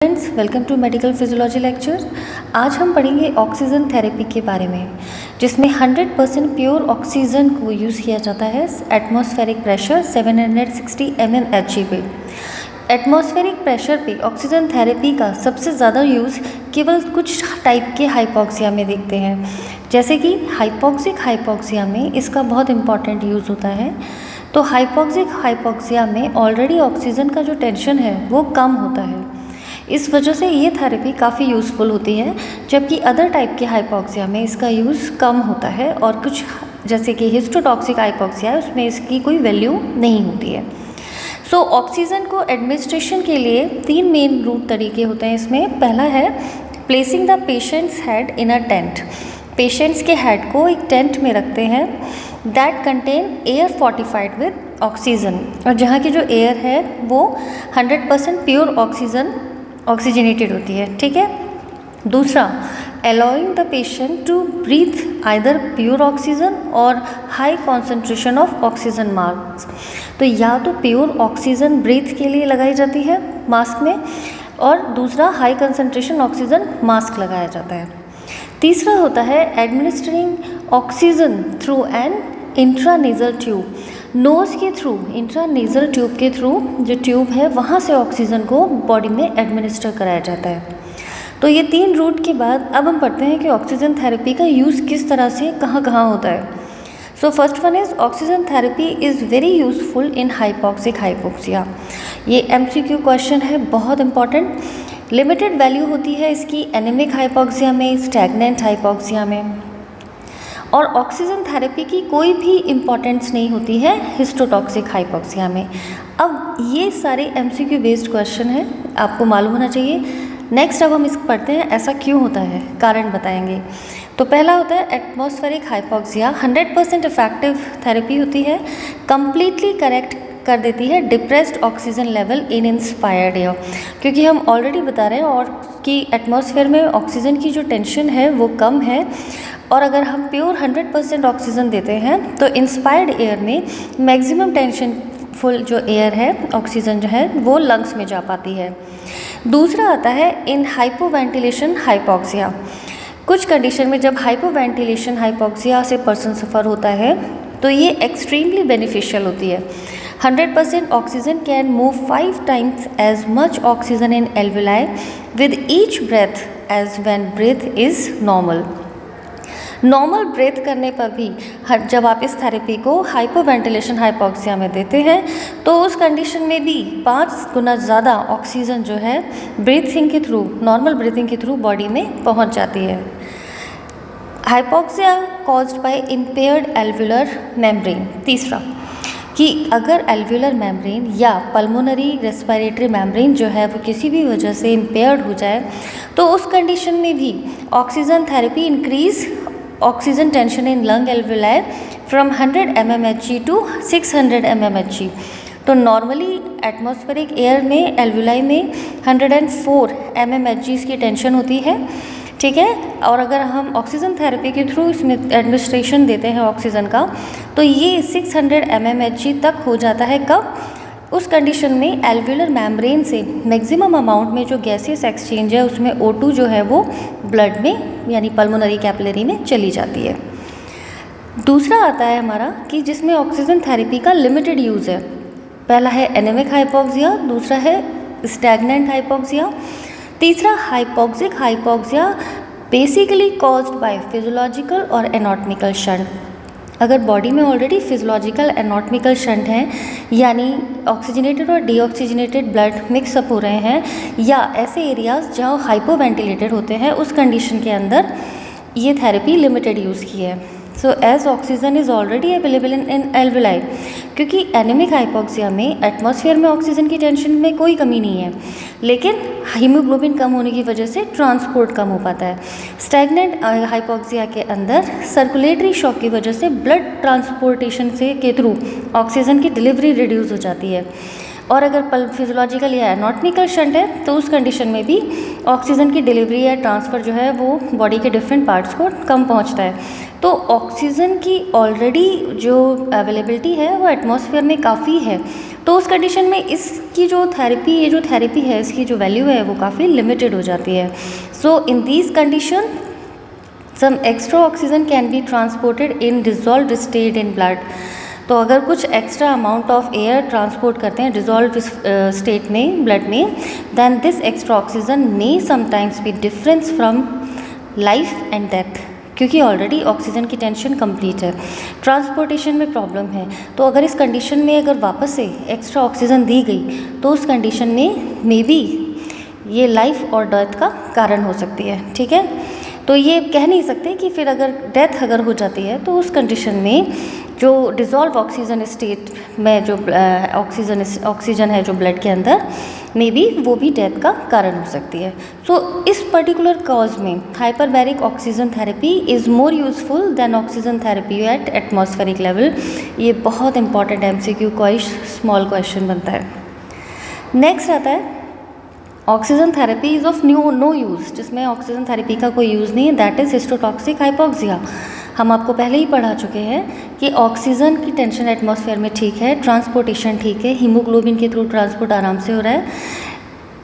Friends, welcome to medical physiology lecture. आज हम पढ़ेंगे ऑक्सीजन थेरेपी के बारे में, जिसमें 100% प्योर ऑक्सीजन को यूज़ किया जाता है एटमॉस्फेरिक प्रेशर 760 mmHg पे। एटमॉस्फेरिक प्रेशर पे ऑक्सीजन थेरेपी का सबसे ज़्यादा यूज़ केवल कुछ टाइप के हाइपॉक्सिया में देखते हैं, जैसे कि हाइपॉक्सिक हाइपॉक्सिया में इसका बहुत इंपॉर्टेंट यूज़ होता है। तो हाइपॉक्सिक हाइपॉक्सिया में ऑलरेडी ऑक्सीजन का जो टेंशन है वो कम होता है, इस वजह से ये थेरेपी काफ़ी यूज़फुल होती है, जबकि अदर टाइप के हाइपॉक्सिया में इसका यूज़ कम होता है और कुछ जैसे कि हिस्टोटॉक्सिक हाइपॉक्सिया है उसमें इसकी कोई वैल्यू नहीं होती है। सो ऑक्सीजन को एडमिनिस्ट्रेशन के लिए 3 मेन रूट तरीके होते हैं इसमें। पहला है placing the patients head in a tent. Patients के हेड को एक टेंट में रखते हैं that contain air fortified with oxygen, और जहाँ की जो एयर है वो 100% प्योर ऑक्सीजनेटेड होती है। ठीक है। दूसरा, allowing the patient to breathe either pure oxygen और high concentration of oxygen mask. तो या तो प्योर ऑक्सीजन ब्रीथ के लिए लगाई जाती है मास्क में, और दूसरा हाई कंसंट्रेशन ऑक्सीजन मास्क लगाया जाता है। तीसरा होता है administering oxygen through an intranasal tube. Nose के थ्रू, इंट्रानेजल ट्यूब के थ्रू जो ट्यूब है वहाँ से ऑक्सीजन को बॉडी में एडमिनिस्टर कराया जाता है। तो ये 3 रूट के बाद अब हम पढ़ते हैं कि ऑक्सीजन थेरेपी का यूज़ किस तरह से कहाँ कहाँ होता है। So first one is oxygen therapy is very useful in hypoxic hypoxia. ये MCQ क्वेश्चन है, बहुत इंपॉर्टेंट। लिमिटेड वैल्यू होती है इसकी एनीमिक हाइपॉक्सिया में, स्टैग्नेंट हाइपॉक्सिया में, और ऑक्सीजन थेरेपी की कोई भी इम्पॉर्टेंस नहीं होती है हिस्टोटॉक्सिक हाइपॉक्सिया में। अब ये सारे MCQ बेस्ड क्वेश्चन हैं, आपको मालूम होना चाहिए। नेक्स्ट अब हम इसको पढ़ते हैं, ऐसा क्यों होता है, कारण बताएंगे। तो पहला होता है एटमॉस्फेरिक हाइपॉक्सिया 100% इफेक्टिव थेरेपी होती है, कम्प्लीटली करेक्ट कर देती है depressed oxygen level in inspired air, क्योंकि हम ऑलरेडी बता रहे हैं और कि एटमॉस्फेयर में ऑक्सीजन की जो टेंशन है वो कम है, और अगर हम प्योर 100% ऑक्सीजन देते हैं तो इंस्पायर्ड एयर में मैक्सिमम टेंशन फुल जो एयर है, ऑक्सीजन जो है वो लंग्स में जा पाती है। दूसरा आता है इन हाइपोवेंटिलेशन हाइपॉक्सिया। कुछ कंडीशन में जब हाइपोवेंटिलेशन हाइपॉक्सिया से पर्सन सफ़र होता है तो ये एक्सट्रीमली बेनिफिशियल होती है। 100% oxygen can move 5 times as much oxygen in alveoli with each breath as when breath is normal. Normal breath करने पर भी जब आप इस थेरेपी को हाइपोवेंटिलेशन हाइपॉक्सिया में देते हैं तो उस कंडीशन में भी 5 गुना ज़्यादा ऑक्सीजन जो है ब्रीथिंग के थ्रू, नॉर्मल ब्रीथिंग के थ्रू बॉडी में पहुंच जाती है। Hypoxia caused by impaired alveolar membrane. तीसरा, कि अगर एल्वुलर मेम्ब्रेन या पल्मोनरी रेस्पिरेटरी मेम्ब्रेन जो है वो किसी भी वजह से इम्पेयर्ड हो जाए तो उस कंडीशन में भी oxygen therapy increase oxygen tension in lung alveoli from 100 mmHg to 600 mmHg। तो नॉर्मली एटमॉस्फेरिक एयर में एल्वुलाई में 104 mmHg की टेंशन होती है। ठीक है। और अगर हम ऑक्सीजन थेरेपी के थ्रू इसमें एडमिनिस्ट्रेशन देते हैं ऑक्सीजन का तो ये 600 mmHg तक हो जाता है। कब? उस कंडीशन में एल्वुलर मेम्ब्रेन से मैक्सिमम अमाउंट में जो गैसियस एक्सचेंज है उसमें O2 जो है वो ब्लड में यानी पल्मोनरी कैपिलरी में चली जाती है। दूसरा आता है हमारा कि जिसमें ऑक्सीजन थेरेपी का लिमिटेड यूज़ है। पहला है एनीमिक हाइपॉक्सिया, दूसरा है स्टैग्नेंट हाइपॉक्सिया, तीसरा hypoxic hypoxia basically caused by physiological और एनाटॉमिकल शंट। अगर बॉडी में ऑलरेडी फिजियोलॉजिकल एनाटॉमिकल शंट हैं, यानी ऑक्सीजनेटेड और डीऑक्सीजनेटेड ब्लड मिक्सअप हो रहे हैं, या ऐसे एरियाज जहाँ हाइपोवेंटिलेटेड होते हैं, उस कंडीशन के अंदर ये थेरेपी लिमिटेड यूज़ की है। So as oxygen is already available in alveoli, क्योंकि एनीमिक हाइपॉक्सिया में एटमॉस्फेयर में ऑक्सीजन की टेंशन में कोई कमी नहीं है, लेकिन हीमोग्लोबिन कम होने की वजह से ट्रांसपोर्ट कम हो पाता है। स्टैग्नेंट हाइपॉक्सिया के अंदर सर्कुलेटरी शॉक की वजह से ब्लड ट्रांसपोर्टेशन से के थ्रू ऑक्सीजन की डिलीवरी रिड्यूस हो जाती है, और अगर पल्प फिजियोलॉजिकल या एनाटॉमिकल शंट है तो उस कंडीशन में भी ऑक्सीजन की डिलीवरी या ट्रांसफ़र जो है वो बॉडी के डिफरेंट पार्ट्स को कम पहुंचता है। तो ऑक्सीजन की ऑलरेडी जो अवेलेबिलिटी है वो एटमॉस्फेयर में काफ़ी है, तो उस कंडीशन में इसकी जो थेरेपी, ये जो थेरेपी है इसकी जो वैल्यू है वो काफ़ी लिमिटेड हो जाती है। So in these condition some extra oxygen can be transported in dissolved state in blood. तो अगर कुछ extra amount of air transport करते हैं डिजॉल्व स्टेट में ब्लड में, then this extra oxygen may sometimes be difference from life and death, क्योंकि already oxygen की tension complete है, ट्रांसपोर्टेशन में प्रॉब्लम है। तो अगर इस कंडीशन में अगर वापस से एक्स्ट्रा ऑक्सीजन दी गई तो उस कंडीशन में मे बी ये लाइफ और डेथ का कारण हो सकती है। ठीक है, तो ये कह नहीं सकते कि फिर अगर डेथ अगर हो जाती है तो उस कंडीशन में जो डिज़ोल्व ऑक्सीजन स्टेट में जो ऑक्सीजन है जो ब्लड के अंदर मे बी वो भी डेथ का कारण हो सकती है। सो इस पर्टिकुलर कॉज में hyperbaric oxygen therapy is more useful than oxygen therapy at atmospheric level. ये बहुत इंपॉर्टेंट MCQ स्मॉल क्वेश्चन बनता है। नेक्स्ट आता है oxygen therapy is of no use, जिसमें ऑक्सीजन थेरेपी का कोई यूज़ नहीं है, दैट इज़ हिस्टोटॉक्सिक हाइपोक्सिया। हम आपको पहले ही पढ़ा चुके हैं कि ऑक्सीजन की टेंशन एटमॉस्फेयर में ठीक है, ट्रांसपोर्टेशन ठीक है, हीमोग्लोबिन के थ्रू ट्रांसपोर्ट आराम से हो रहा है,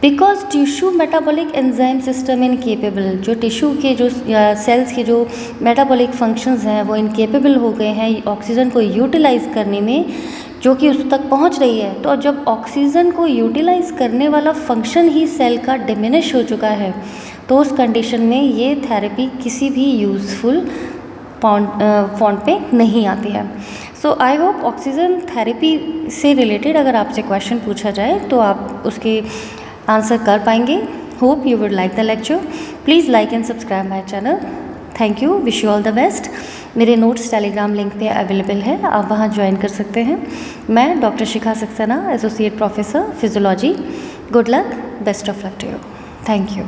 because tissue metabolic enzyme system incapable, जो टिश्यू के जो सेल्स के जो मेटाबॉलिक फंक्शंस हैं वो इनकेपेबल हो गए हैं ऑक्सीजन को यूटिलाइज करने में, जो कि उस तक पहुंच रही है। तो जब ऑक्सीजन को यूटिलाइज करने वाला फंक्शन ही सेल का डिमिनिश हो चुका है तो उस कंडीशन में ये थेरेपी किसी भी यूज़फुल फॉर्म पे नहीं आती है। सो आई होप ऑक्सीजन थेरेपी से रिलेटेड अगर आपसे क्वेश्चन पूछा जाए तो आप उसके आंसर कर पाएंगे। Hope you would like the lecture. Please like and subscribe my channel. Thank you, wish you all the best. मेरे नोट्स टेलीग्राम लिंक पे अवेलेबल है, आप वहाँ ज्वाइन कर सकते हैं। मैं doctor Shikha Saxena, associate professor physiology. Good luck, best of luck to you. Thank you.